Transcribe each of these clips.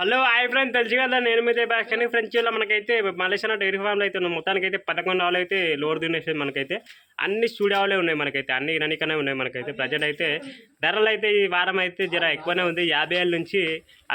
Hello hi friend, తెలుసు కదా నేను మీదే బ్యాక్ కానీ ఫ్రెండ్స్ ఇలా మనకైతే మలేషియా డైరీ ఫామ్లో అయితే ఉన్న మొత్తానికి అయితే 11 ఆవులు అయితే లోడ్ తినేసి మనకైతే అన్ని స్టూడియోలే ఉన్నాయి. మనకైతే అన్ని ఇరానికనే ఉన్నాయి. మనకైతే ప్రజెంట్ అయితే ధరలు అయితే ఈ వారం అయితే జర ఎక్కువనే ఉంది. 50,000 నుంచి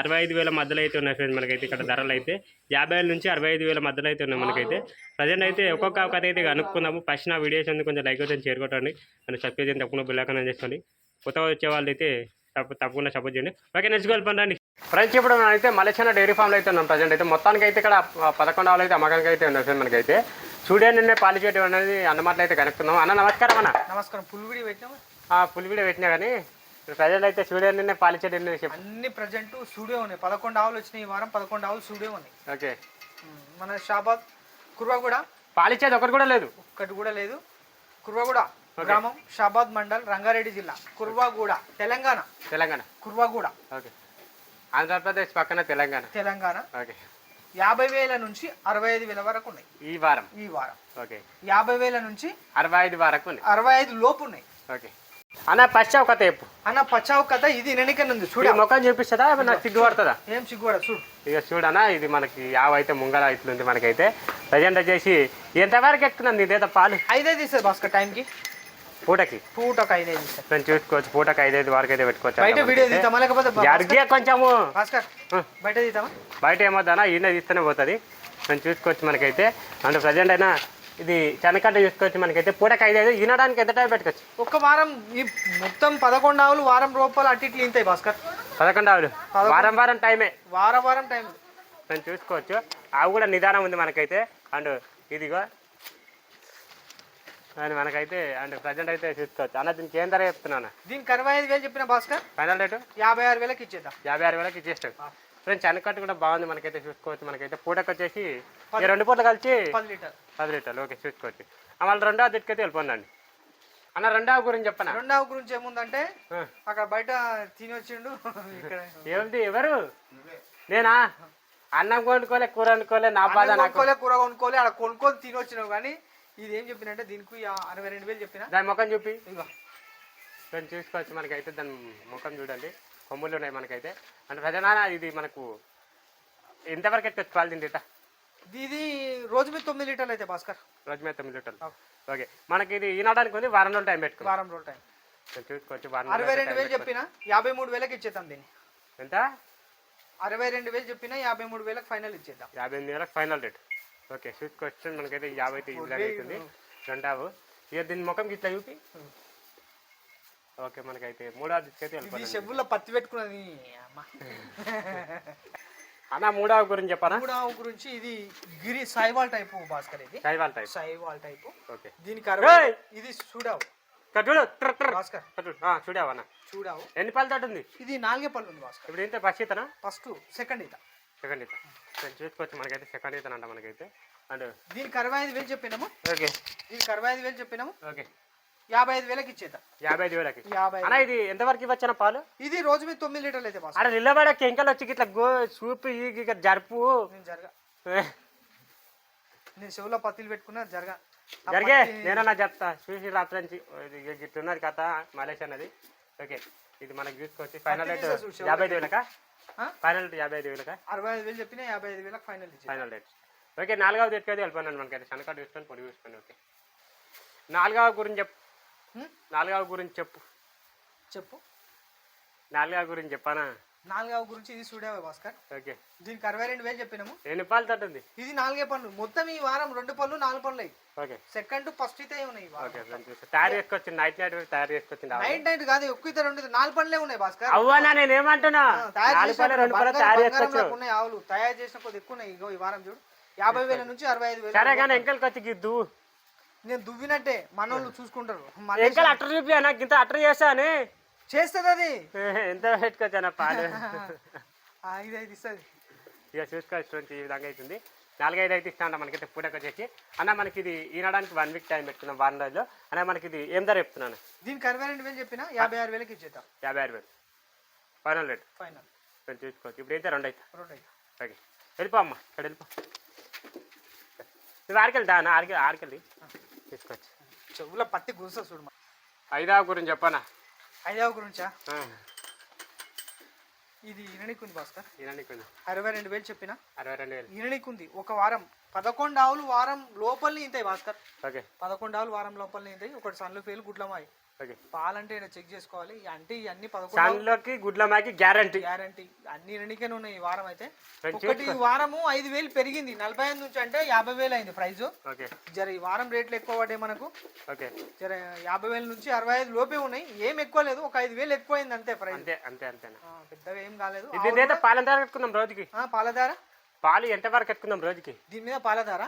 65,000 మధ్యలో అయితే ఉన్నాయి ఫ్రెండ్స్. మనకైతే ఇక్కడ ధరలు అయితే 50,000 నుంచి 65,000 మధ్యలో అయితే ఉన్నాయి. మనకైతే ప్రజెంట్ అయితే ఒక్కొక్క కథ అయితే కనుక్కున్నాము. ఫస్ట్ నా వీడియోస్ ఉంది కొంచెం లైక్ అయితే చేరుకోండి, నన్ను సబ్స్క్రైబ్ చేయండి, తప్పకుండా బెల్ ఐకాన్ చేసుకోండి. కొత్తగా వచ్చే వాళ్ళు అయితే తప్పకుండా సపోర్ట్ చేయండి. ఓకే, నెక్స్ట్ వెళ్ళిపోండి ఫ్రెండ్స్. ఇప్పుడు మనం అయితే మలేషియా డైరీ ఫామ్లో అయితే ఉన్నాం. ప్రజెంట్ అయితే మొత్తానికి అయితే ఇక్కడ 11 ఆవులు అయితే అమ్మకానికి అయితే ఉన్నాయి ఫ్రెండ్. మనకైతే స్టూడియో నిన్నే పాలిచేయడం అనేది అన్నమాటలు అయితే కనుక్కున్నాం. అన్న నమస్కారం. అన్న నమస్కారం. ఫుల్ వీడియో పెట్టినా ఫుల్ వీడియో పెట్టినా కానీ ప్రజెంట్ అయితే స్టూడియో నిన్నే పాలిచేయడం అన్ని ప్రజెంట్ స్టూడియో ఉన్నాయి. 11 ఆవులు వచ్చినాయి ఈ వారం. 11 ఆవులు స్టూడియో ఉన్నాయి. ఓకే, మన షాబాద్ కుర్వాగూడ పాలిచేది ఒకటి కూడా లేదు. ఒక్కటి కూడా లేదు. కుర్వాగూడ గ్రామం, షాబాద్ మండల్, రంగారెడ్డి జిల్లా, కుర్వాగూడ, తెలంగాణ. కుర్వాగూడ. ఓకే, ఆంధ్రప్రదేశ్ పక్కన తెలంగాణ. ఓకే, 50,000 నుంచి 65,000 వరకు ఉన్నాయి ఈ వారం. ఓకే, 50,000 నుంచి 65 వరకు ఉన్నాయి. 65 లోపు ఉన్నాయి. ఓకే అన్న, పచ్చావు కథ చెప్పు. అన్న పచ్చావు కథ ఇది నెనికన్ ఉంది చూడ. ముఖం చూపిస్తుందా నాకు సిగ్గుపడుతుందా? ఏం సిగ్గుపడ చూడు. ఇక చూడనా, ఇది మనకి యావ అయితే ముంగల ఇట్లుంది. మనకైతే ప్రజెంట్ వచ్చేసి ఎంతవరకు ఎక్కుతున్నాను ఇదేదో పాలు? 5 తీస్తుంది భాస్కర్ టైంకి. పూటకు 5 తీస్తారు. చూసుకోవచ్చు. పూటకు 5 వరకు అయితే పెట్టుకోవచ్చు. బయట వీడియో తీద్దామా లేకపోతే జరిగే కొంచెము భాస్కర్ బయట తీద్దామా? బయట ఏమవుతానా ఈయన తీస్తూనే పోతుంది. మనం చూసుకోవచ్చు. మనకైతే అంటే ప్రజెంట్ అయినా ఇది చెనకట్ట చూసుకోవచ్చు. మనకైతే పూటకు 5 ఈనడానికి ఎంత టైం పెట్టుకోవచ్చు? ఒక్క వారం ఈ మొత్తం 11 ఆవులు వారం రూపాయలు అటు ఇట్లు ఇంతాయి భాస్కర్. 11 ఆవులు వారం టైమే. వారం టైం మనం చూసుకోవచ్చు. ఆవు కూడా నిదానం ఉంది మనకైతే. అండ్ ఇదిగో అని మనకైతే అంటే ప్రజెంట్ అయితే చూసుకోవచ్చు. అన్న దీనికి ఏం ధర చెప్తున్నాను? దీనికి 65,000 చెప్పిన భాస్కర్. ఫైనల్ రేటు 56,000కి ఇచ్చేద్దాం. 56,000కి ఇచ్చేస్తాం ఫ్రెండ్స్. చెనకట్టు కూడా బాగుంది. మనకైతే చూసుకోవచ్చు. మనకైతే పూటకు వచ్చేసి 2 పూటలు కలిసి 10 లీటర్లు. ఓకే, చూసుకోవచ్చు. మళ్ళీ రెండవ దిట్టుకైతే వెళ్ళిపోండి. అన్న రెండవ గురించి చెప్పనా? రెండవ గురించి ఏముందంటే అక్కడ బయట తిని వచ్చిండు. ఏమిటి ఎవరు? నేనా? అన్నం కొనుక్కోలే, కూర వండుకోలే, నా బాధ. కూర కొనుక్కోలే, అక్కడ కొనుక్కొని తిని వచ్చినావు. కానీ ఇది ఏం చెప్పినంటే దీనికి 62,000 చెప్పిన. దాని ముఖం చూపి దాన్ని చూసుకోవచ్చు. మనకైతే దాని ముఖం చూడండి, కొమ్ములు ఉన్నాయి మనకైతే. అంటే ప్రజనా ఇది మనకు ఎంతవరకు అయితే పాలు తింటా? ఇది రోజు మీద 9 లీటర్లు అయితే భాస్కర్. రోజు మీద 9 లీటర్లు. ఓకే, మనకి ఇది ఈనడానికి ఉంది. వారం రోజులు టైం పెట్టుకో. వారం రోజులు టైం చూసుకోవచ్చు. 62,000 చెప్పిన 53,000కి ఇచ్చేద్దాం దీన్ని. ఎంత? 62,000 చెప్పిన 53,000కి ఫైనల్ ఇచ్చేద్దాం. 58,000 ఫైనల్ రేట్. ఓకే, చూసుకోవచ్చు. మనకైతే 50 అయితే ఇలాగే అవుతుంది. రెండావు ఇక దీని ముఖం ఇట్లా చూపి. ఓకే, మనకైతే మూడవ తీసుకైతే చెవుల్లో పత్తి పెట్టుకున్నది అన్న. మూడవ గురించి చెప్పారా? మూడవ గురించి ఇది గిరి సాయివాల్ టైపు భాస్కర్. ఇది సాయివాల్ టైపు. ఓకే, దీనికి ఇది చూడావు భాస్కర్. చూడావన్నా? చూడావు. ఎన్ని పళ్ళు తోట ఉంది? ఇది 4 పళ్ళు ఉంది భాస్కర్. ఇప్పుడు ఏంటో ఫస్ట్ ఈతనా? ఫస్ట్ సెకండ్ ఈత. చూసుకోవచ్చు. మనకైతే సెకండ్ ఈతన అంట మనకైతే. అండ్ దీనికి 65,000 చెప్పినాము. ఓకే, దీనికి 65,000 చెప్పినాము. ఓకే, 55,000కి ఇచ్చేద్దాం. 55,000కి. అన్న ఇది ఎంతవరకు ఇవ్వచ్చిన పాలు? ఇది రోజు మీద 9 లీటర్లు అయితే అక్కడ నిలబడే కెంకలు వచ్చి ఇట్లా చూపి ఇక జరుపు. నేను చెవులో పత్తిలు పెట్టుకున్నా జరిగే. నేనన్నా చెప్తా చూసి రాత్రి నుంచి ఇట్లున్నది కథ మలేషియా అన్నది. ఓకే, ఇది మనకి చూసుకోవచ్చు. ఫైనల్ రేట్ 55,000కా? ఫైనల్ రేట్ 55,000కా? 65,000 చెప్పిన 55,000కి ఫైనల్ రేట్. ఓకే, 4వ ఎత్తుకైతే వెళ్ళిపోయినాను. మనకైతే శనకాడు చూసుకొని పొడి చూసుకొని. ఓకే, 4వ గురించి చెప్పు. 4వ గురించి చెప్పు. 4వ గురించి చెప్పానా? 4వ గురించి ఇది చూడావా భాస్కర్. ఓకే, దీనికి 62,000 చెప్పినాము. ఎన్ని పాలు తట్టుంది? ఇది 4 పళ్ళు. మొత్తం ఈ వారం 2 పళ్ళు 4 పళ్ళు. ఓకే, సెకండ్ ఫస్ట్ అయితే ఉన్నాయి. తయారు చేసుకొచ్చింది. నైట్ తయారు చేసుకొచ్చింది. నైట్ కాదు, ఎక్కువ 4 పళ్ళే ఉన్నాయి భాస్కర్. అవ్వనా? నేను ఏమంటున్నా, తయారు ఆవులు తయారు చేసిన కొద్ది ఎక్కువ ఉన్నాయి. ఈ వారం చూడు 50,000 నుంచి 65,000. సరే కానీ ఎంకల్కి వచ్చి గిద్దు. నేను దువ్వినట్టే మనోళ్ళు చూసుకుంటారు. ఎంకల్ అట్ర చూపి నాకు ఇంత అట్ర చేస్తాను చేస్తుంది. అది ఎంత పెట్టుకోవచ్చా పాలు? 5 ఇస్తుంది. ఇక చూసుకోవచ్చు. ఈ విధంగా అవుతుంది. 4-5 అయితే ఇస్తా అంట మనకైతే పూటకు వచ్చేసి. అన్న మనకి ఇది ఈనడానికి 1 వీక్ టైం పెట్టుకున్నాం. వారం రోజుల్లో. అన్న మనకి ఇది ఏం ధర చెప్తున్నాను? దీనికి 62,000 చెప్పిన 56,000కి ఇచ్చేద్దాం. 56,000 ఫైనల్ రేట్. చూసుకోవచ్చు. ఇప్పుడు అయితే 2 అయితే. ఓకే, వెళ్ళిపో అమ్మ. ఇక్కడ వెళ్ళిపో. నువ్వు ఆడికెళ్తా అన్న. ఆడికెళ్ళి తీసుకోవచ్చు. చెవుల పత్తి గురుసా చూడు. 5వ గురించి చెప్పనా? 5వ గురించా? ఇది ఇననికి ఉంది భాస్కర్, ఇరానికి 62,000 చెప్పిన. 62,000. ఇననికి ఉంది ఒక వారం. 11 ఆవులు వారం లోపలనే ఇంతాయి భాస్కర్. ఓకే 11 ఆవులు వారం లోపలనే ఇంతాయి. ఒకటి సన్లు ఫెయిల్ గుడ్లమాయి. ఓకే పాలంటే చెక్ చేసుకోవాలి అంటే ఇవన్నీ 11 సన్లోకి గుడ్ల మాకి గ్యారంటీ. గ్యారంటీ అన్ని ఇననికనే ఉన్నాయి ఈ వారం అయితే. ఫ్రెండ్స్ ఒకటి ఈ వారము 5,000 పెరిగింది, 45 నుంచి అంటే 50,000 అయింది ప్రైస్. ఓకే జర ఈ వారం రేట్లు ఎక్కువ పడ్డాయి మనకు. ఓకే జర 50,000 నుంచి 65 లోపే ఉన్నాయి. ఏం ఎక్కువ లేదు, ఒక 5,000 ఎక్కువైంది అంతే ప్రైస్. అంతే అంతే అంతేనా? పెద్దగా ఏం కాలేదు. ఇది అయితే పాల ధర కట్టుకుందాం రోజుకి. పాలధార పాలు ఎంత వరకు కట్టుకుందాం రోజుకి? దీని మీద పాలధార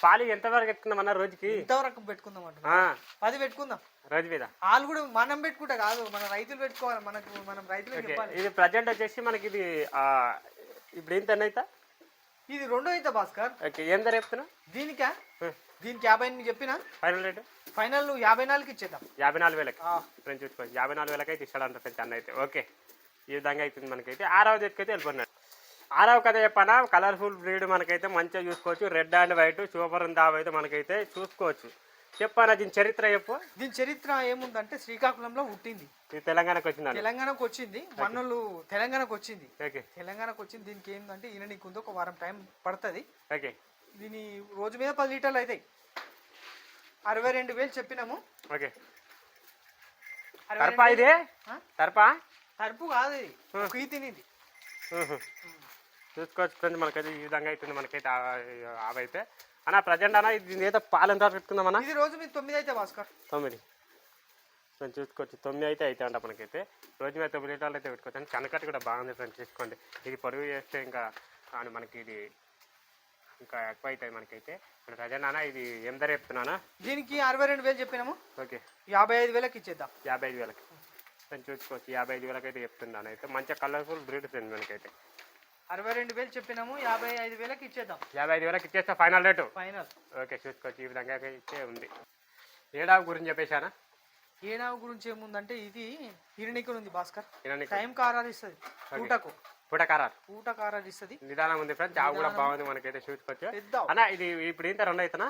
పాలు ఎంత వరకు కట్టుకుందాం అన్న రోజుకి? ఇంతవరకు పెట్టుకుందాం అంటున్నా. 10 పెట్టుకుందాం రోజు మీద. వాళ్ళు కూడా మనం పెట్టుకుంటా కాదు, మన రైతులు పెట్టుకోవాలి. మనం రైతులకు చెప్పాలి. ఇది ప్రజెంట్ వచ్చేసి మనకి ఇది ఇప్పుడు ఎంత అయితే ఇది 2 అయితే భాస్కర్. ఓకే ఏం ధర చెప్తున్నా దీనికి 58 చెప్పిన. ఫైనల్ రేటు ఫైనల్ 54కి ఇచ్చేద్దాం. 54,000 ఫ్రెండ్స్ చూసుకోవచ్చు. 54,000 అయితే ఇస్తాడంట ఫ్రెండ్స్ అన్న అయితే. ఓకే ఈ విధంగా అవుతుంది మనకైతే. 6వ ఎత్తుకైతే వెళ్ళిపోయినాడు. 6వ కథ చెప్పానా, కలర్ఫుల్ బ్రీడ్ మనకైతే మంచిగా చూసుకోవచ్చు. రెడ్ అండ్ వైట్ సూపర్ ఉంది అయితే మనకైతే చూసుకోవచ్చు. చెప్పానా దీని చరిత్ర చెప్పు. దీని చరిత్ర ఏముందంటే శ్రీకాకుళంలో పుట్టింది, ఇది తెలంగాణకు వచ్చింది. తెలంగాణకు వచ్చింది. మనోళ్ళు తెలంగాణకు వచ్చింది. ఓకే తెలంగాణకు వచ్చింది. దీనికి ఏంటంటే ఈయన నీకు ఉంది, ఒక వారం టైం పడుతుంది. ఓకే దీని రోజు మీద 10 లీటర్లు అవుతాయి. 62,000 చెప్పినాము. ఓకే తరపా ఇది తరపా తరుపు కాదు, ఇది కుయ్యి తినింది. చూసుకోవచ్చు ఫ్రెండ్స్ మనకైతే ఈ విధంగా అవుతుంది మనకైతే అవైతే అన్న ప్రజెంట్ అన్న ఇది ఏదో పాలు ఎంత పెట్టుకుందామన్నా? ఇది రోజు మీద 9 అయితే భాస్కర్. 9 ఫ్రెండ్స్ చూసుకోవచ్చు. 9 అయితే అంట మనకైతే. రోజు మీద 9 లీటర్లు అయితే పెట్టుకోవచ్చు. అండి కనకట్టు కూడా బాగుంది ఫ్రెండ్స్ చూసుకోండి. ఇది పొరుగు చేస్తే ఇంకా మనకి ఇది ఇంకా ఎక్కువ అవుతుంది మనకైతే. ప్రజెంట్ అన్న ఇది ఏం ధర చెప్తున్నానా? దీనికి 62,000 చెప్పినాము. ఓకే 55,000కి ఇచ్చేద్దాం. 55,000 ఫ్రెండ్స్ చూసుకోవచ్చు. 55,000 అయితే చెప్తున్నాను అయితే. మంచిగా కలర్ఫుల్ బ్రీడ్ ఫ్రెండ్ మనకైతే. 62,000 చెప్పినాము. 55,000కి ఇచ్చేద్దాం. 55,000 ఇచ్చేస్తా ఫైనల్ రేటు. ఫైనల్. ఓకే చూసుకోవచ్చు. ఈ విధంగా ఇచ్చే ఉంది. ఏడావు గురించి చెప్పేశానా? ఏనావు గురించి ఏముందంటే ఇది ఇరణికి ఉంది భాస్కర్. ఇరానికి టైం కారాలు ఇస్తుంది. పూటకు పుటకారాలు పూట కారాలు ఇస్తుంది. నిదానం ఉంది ఫ్రెండ్స్. ఆవు కూడా బాగుంది మనకైతే చూసుకోవచ్చు. పెద్ద అన్న ఇది ఇప్పుడు ఇంత 2 అవుతానా?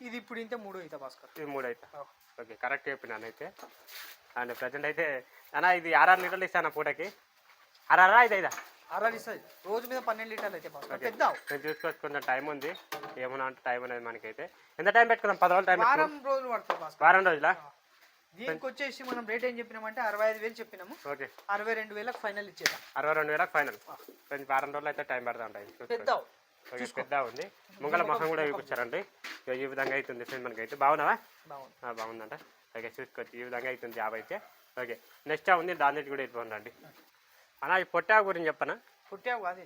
ఇది ఇప్పుడు ఇంత 3 అవుతా భాస్కర్. ఇది 3 అవుతా. ఓకే కరెక్ట్ చెప్పినాను అయితే. అండ్ ప్రజెంట్ అయితే అన్న ఇది 6 లీటర్లు ఇస్తాను పూటకి. 6 ఇది 5 అరాలు ఇస్తుంది. రోజు మీద 12 లీటర్లు అయితే భాస్కర్. పెద్ద నేను చూసుకోవచ్చు. కొంచెం టైం ఉంది. ఏమన్నా అంటే టైం అనేది మనకైతే. ఎంత టైం పెట్టుకుందాం? 10 రోజులు టైం. వారం రోజులు పడుతుంది భాస్కర్. వారం రోజులా? దీనికి వచ్చేసి మనం రేట్ ఏం చెప్పినామంటే 65,000 చెప్పినాము. ఓకే 62,000కి ఫైనల్ ఇచ్చేద్దాం. 62,000 ఫైనల్. కొంచెం వారం రోజులు అయితే టైం పడతా ఉంటాయి. పెద్ద ఓకే పెద్ద ఉంది. ముంగల మొహం కూడా చూపించారండి. ఈ విధంగా అవుతుంది ఫ్రెండ్ మనకైతే. బాగున్నావా? బాగుంది. బాగుందంట. ఓకే చూసుకోవచ్చు. ఈ విధంగా అవుతుంది జాబ్ అయితే. ఓకే నెక్స్ట్ ఉంది దాని నుంచి కూడా వెళ్ళిపోండి అన్న. ఈ పొట్టా గురించి చెప్పనా? పుట్టావు కాదు,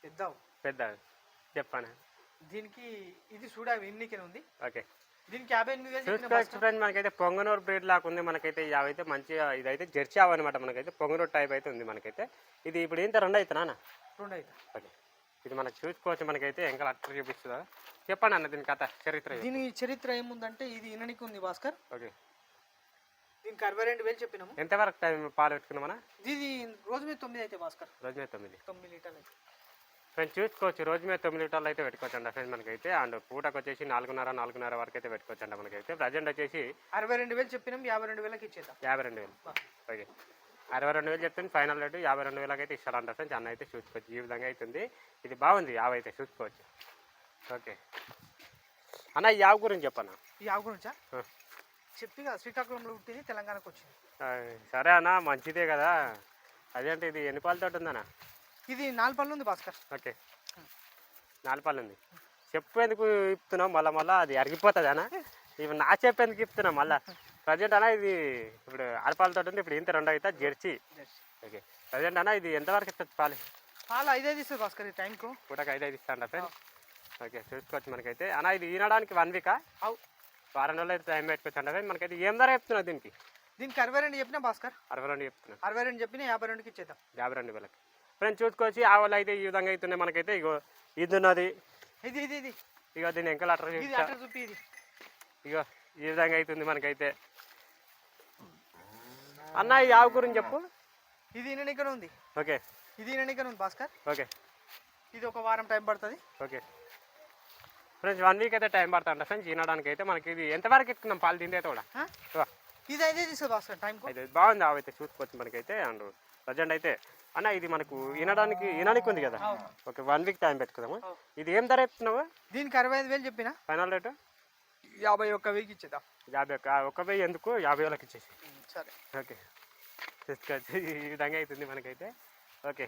పెద్ద పెద్ద చెప్పనా? దీనికి ఇది చూడా ఎన్నికనే ఉంది. ఓకే దీనికి 58,000 చూసుకోవచ్చు ఫ్రెండ్ మనకైతే. పొంగనూరు బ్రీడ్ లాగా ఉంది మనకైతే. అవైతే మంచిగా ఇదైతే జెర్సీ ఆవు అనమాట మనకైతే. పొంగనూరు టైప్ అయితే ఉంది మనకైతే. ఇది ఇప్పుడు ఇంత 2 అవుతానా? 2 అవుతా. ఓకే ఇది మనకు చూసుకోవచ్చు మనకైతే. ఇంకా అట్లా చూపిస్తుందా? చెప్పండి అన్న దీని కథ చరిత్ర. దీని చరిత్ర ఏముందంటే ఇది ఇననికి ఉంది భాస్కర్. ఓకే దీనికి 62,000 చెప్పినాము. ఎంతవరకు టైం పాలు పెట్టుకుందామన్నా? ఇది రోజు మీద 9 అయితే భాస్కర్. రోజు మీద 9 లీటర్లు అయితే ఫ్రెండ్స్ చూసుకోవచ్చు. రోజు మీద 9 లీటర్లు అయితే పెట్టుకోవచ్చు అండి ఫ్రెండ్స్ మనకైతే. అండ్ పూటకు వచ్చేసి 4:30 వరకు అయితే పెట్టుకోవచ్చు అండి మనకైతే. ప్రజెంట్ వచ్చేసి 62,000 చెప్పినాం. 52,000కి ఇచ్చేద్దాం. 52,000 ఓకే 62,000 చెప్తుంది ఫైనల్ రేటు. 52,000 అయితే ఇస్తారంట ఫ్రెండ్స్ అన్న అయితే చూసుకోవచ్చు. ఈ విధంగా అవుతుంది. ఇది బాగుంది ఆవు అయితే చూసుకోవచ్చు. ఓకే అన్న ఈ ఆవు గురించి చెప్పన్నా? ఈ ఆవు గురించా చెప్పిగా శ్రీకాకుళంలో పుట్టింది, తెలంగాణకు వచ్చింది. సరే అన్న మంచిదే కదా. అదేంటే ఇది ఎన్ని పాలతో ఉందన్నా? ఇది 4 పళ్ళు ఉంది భాస్కర్. ఓకే 4 పళ్ళు ఉంది. చెప్పు ఎందుకు ఇప్పుతున్నావు మళ్ళీ అది అరిగిపోతుంది అన్న. ఇవి నా చెప్పు ఎందుకు ఇప్పుతున్నావు మళ్ళీ? ప్రజెంట్ అన్న ఇది ఇప్పుడు 6 పాలతో ఉంది. ఇప్పుడు ఇంత 2 అవుతా జెర్సీ. ఓకే ప్రజెంట్ అన్న ఇది ఎంతవరకు ఇస్తుంది పాలు? 5 ఇస్తుంది భాస్కర్ ఈ టైంకు. పూటకు 5 ఇస్తాండ ఫ్రెండ్. ఓకే చూసుకోవచ్చు మనకైతే. అన్న ఇది ఈనడానికి 1 వీకా? వారం రోజులు అయితే టైం పెట్టుకోవచ్చు అంటే మనకైతే. ఏం ధర చెప్తున్నావు దీనికి? దీనికి 62 చెప్పినా భాస్కర్. 62 చెప్తున్నా. 62 చెప్పినా 52కి ఇచ్చేద్దాం. 52,000 ఫ్రెండ్స్ చూసుకోవచ్చు. ఆ వాళ్ళు అయితే ఈ విధంగా అవుతున్నాయి మనకైతే. ఇగో ఇది ఉన్నది. ఇది ఇది ఇది ఇగో దీని ఎంకలు అట్లా చూపి. ఇది ఇగో ఈ విధంగా అవుతుంది మనకైతే. అన్న ఈ ఆవు గురించి చెప్పు. ఇది ఇననికనే ఉంది. ఓకే ఇది ఇననికనే ఉంది భాస్కర్. ఓకే ఇది ఒక వారం టైం పడుతుంది. ఓకే ఫ్రెండ్స్ 1 వీక్ అయితే టైం పడుతుంట ఫ్రెండ్స్ ఈనడానికి అయితే మనకి. ఇది ఎంతవరకు ఎత్తుకున్నాం పాలు తింటే కూడా? ఇది 5 తీసుకు భాస్కర్ టైంకు. అయితే బాగుంది ఆవు అయితే చూసుకోవచ్చు మనకైతే. అండ్ ప్రజెంట్ అయితే అన్న ఇది మనకు వినడానికి ఉంది కదా, ఓకే 1 వీక్ టైం పెట్టుకుందాము. ఇది ఏం ధర చెప్తున్నావు? దీనికి 65,000 చెప్పిన. ఫైనల్ రేటు 51,000 ఇచ్చేద్దాం. 51,000 ఎందుకు, 50,000 ఇచ్చేసి. సరే ఓకే, తీసుకోవచ్చు. ఈ విధంగా అవుతుంది మనకైతే. ఓకే.